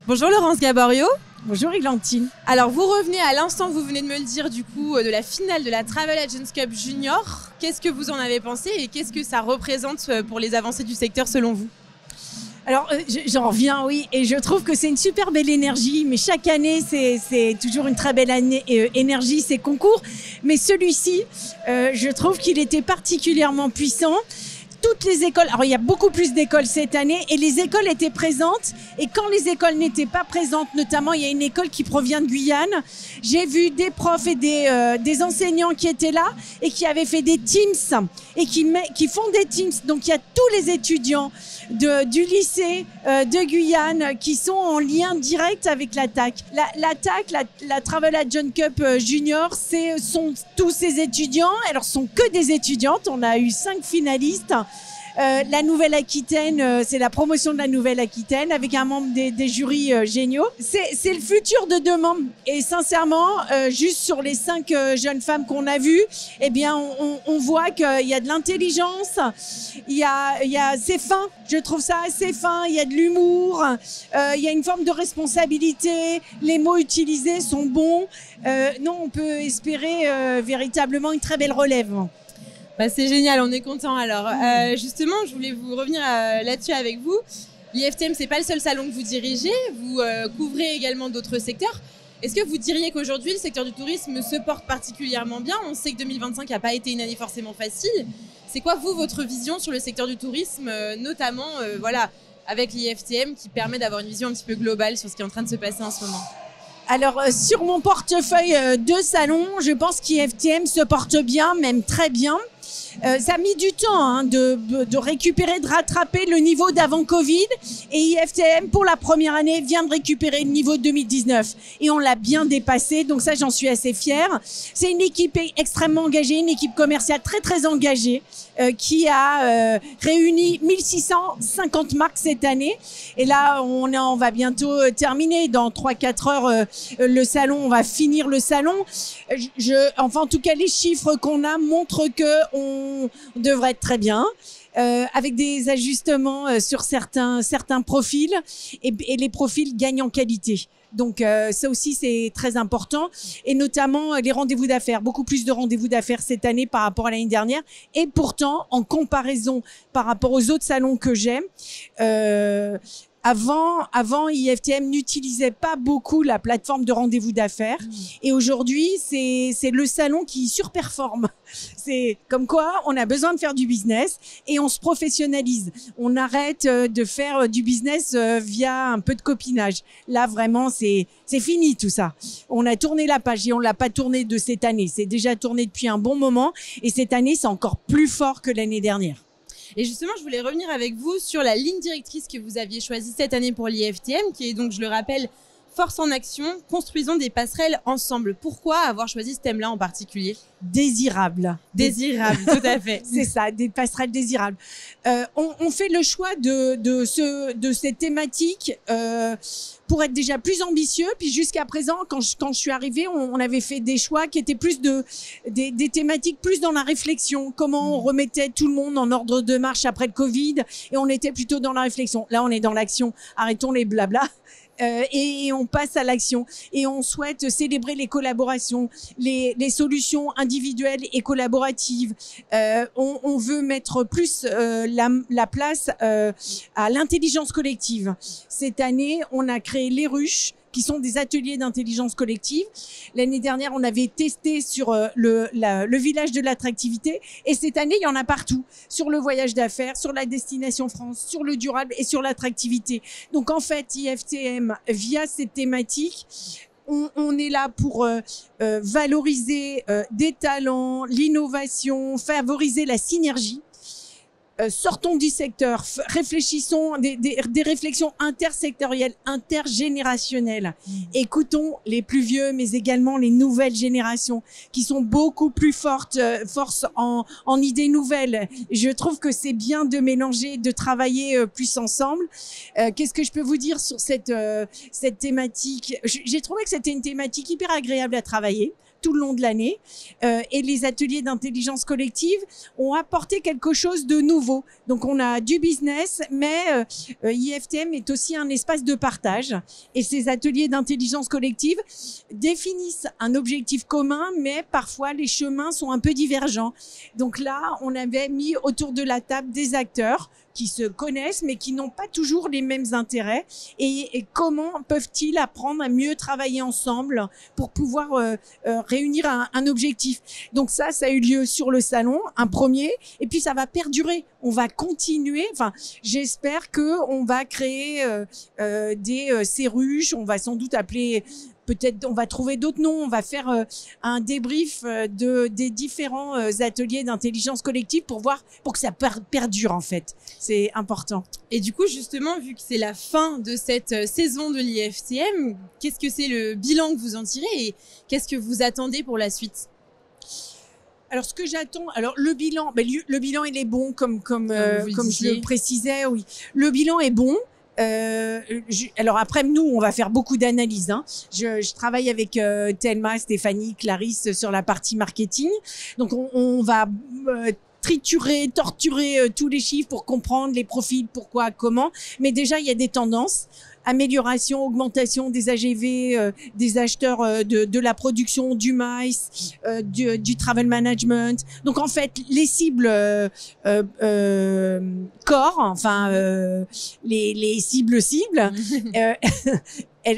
Bonjour Laurence Gaborio. Bonjour Églantine. Alors vous revenez à l'instant, vous venez de me le dire du coup, de la finale de la Travel Agents Cup Junior. Qu'est-ce que vous en avez pensé et qu'est-ce que ça représente pour les avancées du secteur selon vous? Alors j'en reviens, oui, et je trouve que c'est une super belle énergie, mais chaque année c'est toujours une très belle énergie, ces concours. Mais celui-ci, je trouve qu'il était particulièrement puissant. Toutes les écoles, alors il y a beaucoup plus d'écoles cette année et les écoles étaient présentes, et quand les écoles n'étaient pas présentes, notamment il y a une école qui provient de Guyane, j'ai vu des profs et des enseignants qui étaient là et qui avaient fait des teams et qui font des teams. Donc il y a tous les étudiants du lycée de Guyane qui sont en lien direct avec la TAC. La Travel Agent Cup Junior, sont tous ces étudiants. Alors ce sont que des étudiantes, on a eu 5 finalistes. La Nouvelle-Aquitaine, c'est la promotion de la Nouvelle-Aquitaine avec un membre des jurys géniaux. C'est le futur de demain. Et sincèrement, juste sur les 5 jeunes femmes qu'on a vues, eh bien, on voit qu'il y a de l'intelligence, c'est fin. Je trouve ça assez fin. Il y a de l'humour, il y a une forme de responsabilité. Les mots utilisés sont bons. Non, on peut espérer véritablement une très belle relève. Bah, c'est génial, on est content. Alors justement, je voulais vous revenir là-dessus avec vous. L'IFTM, c'est pas le seul salon que vous dirigez, vous couvrez également d'autres secteurs. Est-ce que vous diriez qu'aujourd'hui, le secteur du tourisme se porte particulièrement bien? On sait que 2025 n'a pas été une année forcément facile. C'est quoi, vous, votre vision sur le secteur du tourisme, notamment voilà, avec l'IFTM qui permet d'avoir une vision un petit peu globale sur ce qui est en train de se passer en ce moment? Alors, sur mon portefeuille de salon, je pense qu'IFTM se porte bien, même très bien. Ça a mis du temps de récupérer, de rattraper le niveau d'avant Covid, et IFTM pour la première année vient de récupérer le niveau de 2019 et on l'a bien dépassé, donc ça j'en suis assez fière. C'est une équipe extrêmement engagée, une équipe commerciale très très engagée qui a réuni 1650 marques cette année, et là on va bientôt terminer dans 3-4 heures le salon, on va finir le salon. Enfin en tout cas les chiffres qu'on a montrent que on devrait être très bien, avec des ajustements sur certains profils, et les profils gagnent en qualité. Donc ça aussi c'est très important, et notamment les rendez-vous d'affaires, beaucoup plus de rendez-vous d'affaires cette année par rapport à l'année dernière, et pourtant en comparaison par rapport aux autres salons que j'aime, Avant, IFTM n'utilisait pas beaucoup la plateforme de rendez-vous d'affaires. Et aujourd'hui, c'est le salon qui surperforme. C'est comme quoi on a besoin de faire du business et on se professionnalise. On arrête de faire du business via un peu de copinage. Là, vraiment, c'est fini tout ça. On a tourné la page, et on l'a pas tourné de cette année. C'est déjà tourné depuis un bon moment, et cette année, c'est encore plus fort que l'année dernière. Et justement, je voulais revenir avec vous sur la ligne directrice que vous aviez choisie cette année pour l'IFTM, qui est donc, je le rappelle, Force en action, construisons des passerelles ensemble. Pourquoi avoir choisi ce thème-là en particulier? Désirable. Désirable, tout à fait. C'est ça, des passerelles désirables. On fait le choix de cette thématique pour être déjà plus ambitieux. Puis jusqu'à présent, quand je suis arrivée, on avait fait des choix qui étaient plus des thématiques plus dans la réflexion. Comment on remettait tout le monde en ordre de marche après le Covid, et on était plutôt dans la réflexion. Là, on est dans l'action. Arrêtons les blablas. Et on passe à l'action, et on souhaite célébrer les collaborations, les solutions individuelles et collaboratives. On veut mettre plus la place à l'intelligence collective. Cette année, on a créé les ruches, qui sont des ateliers d'intelligence collective. L'année dernière, on avait testé sur le village de l'attractivité, et cette année, il y en a partout, sur le voyage d'affaires, sur la destination France, sur le durable et sur l'attractivité. Donc en fait, IFTM, via cette thématique, on est là pour valoriser des talents, l'innovation, favoriser la synergie. Sortons du secteur, réfléchissons des réflexions intersectorielles, intergénérationnelles. Écoutons les plus vieux, mais également les nouvelles générations qui sont beaucoup plus fortes en idées nouvelles. Je trouve que c'est bien de mélanger, de travailler plus ensemble. Qu'est-ce que je peux vous dire sur cette thématique? J'ai trouvé que c'était une thématique hyper agréable à travailler, tout le long de l'année. Et les ateliers d'intelligence collective ont apporté quelque chose de nouveau. Donc on a du business, mais IFTM est aussi un espace de partage. Et ces ateliers d'intelligence collective définissent un objectif commun, mais parfois les chemins sont un peu divergents. Donc là, on avait mis autour de la table des acteurs qui se connaissent mais qui n'ont pas toujours les mêmes intérêts et comment peuvent-ils apprendre à mieux travailler ensemble pour pouvoir réunir un objectif. Donc ça a eu lieu sur le salon, un premier, et puis ça va perdurer. On va continuer, enfin j'espère que on va créer des serruches, on va sans doute appeler, peut-être on va trouver d'autres noms, on va faire un débrief des différents ateliers d'intelligence collective pour que ça perdure en fait. C'est important. Et du coup, justement, vu que c'est la fin de cette saison de l'IFTM, qu'est-ce que c'est le bilan que vous en tirez et qu'est-ce que vous attendez pour la suite ? Alors, ce que j'attends, le bilan, le bilan il est bon comme je le précisais, oui. Le bilan est bon. Alors après, nous, on va faire beaucoup d'analyses. Hein. Je travaille avec Thelma, Stéphanie, Clarisse sur la partie marketing. Donc, on va triturer, torturer tous les chiffres pour comprendre les profils, pourquoi, comment. Mais déjà, il y a des tendances. Amélioration, augmentation des AGV, des acheteurs de la production, du maïs, du travel management. Donc en fait, les cibles core, enfin les cibles,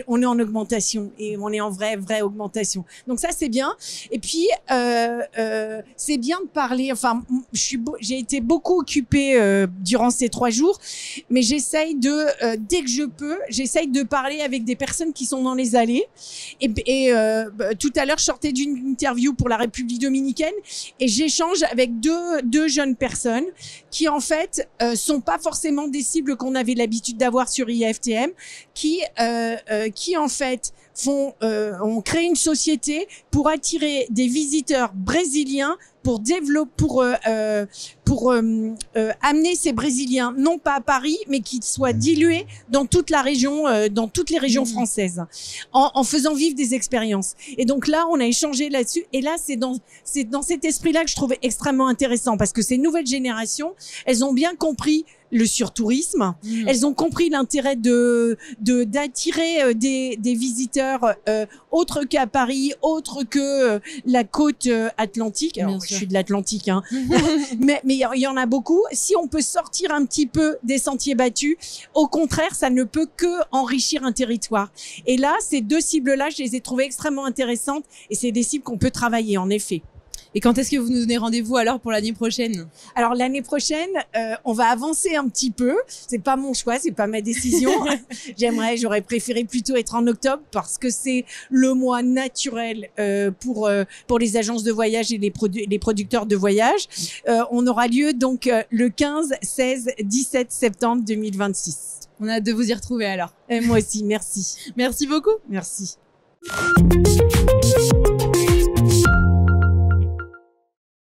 on est en augmentation et on est en vraie augmentation. Donc ça c'est bien. Et puis c'est bien de parler. Enfin, j'ai été beaucoup occupée durant ces 3 jours, mais j'essaye dès que je peux, j'essaye de parler avec des personnes qui sont dans les allées. Et tout à l'heure, je sortais d'une interview pour la République dominicaine et j'échange avec deux jeunes personnes qui en fait sont pas forcément des cibles qu'on avait l'habitude d'avoir sur IFTM, qui en fait ont créé une société pour attirer des visiteurs brésiliens pour amener ces Brésiliens non pas à Paris mais qu'ils soient dilués dans toute la région, dans toutes les régions françaises, en faisant vivre des expériences. Et donc là, on a échangé là-dessus. Et là, c'est dans cet esprit-là que je trouvais extrêmement intéressant parce que ces nouvelles générations, elles ont bien compris le surtourisme. Elles ont compris l'intérêt d'attirer des visiteurs autres qu'à Paris, autres que la côte atlantique. Alors, je suis de l'Atlantique, hein. mais il y en a beaucoup. Si on peut sortir un petit peu des sentiers battus, au contraire, ça ne peut que enrichir un territoire. Et là, ces 2 cibles-là, je les ai trouvées extrêmement intéressantes et c'est des cibles qu'on peut travailler, en effet. Et quand est-ce que vous nous donnez rendez-vous alors pour l'année prochaine ? Alors l'année prochaine, on va avancer un petit peu. C'est pas mon choix, c'est pas ma décision. J'aurais préféré plutôt être en octobre parce que c'est le mois naturel pour les agences de voyage et les producteurs de voyage. On aura lieu donc le 15, 16, 17 septembre 2026. On a hâte de vous y retrouver alors. Et moi aussi, merci. Merci beaucoup. Merci.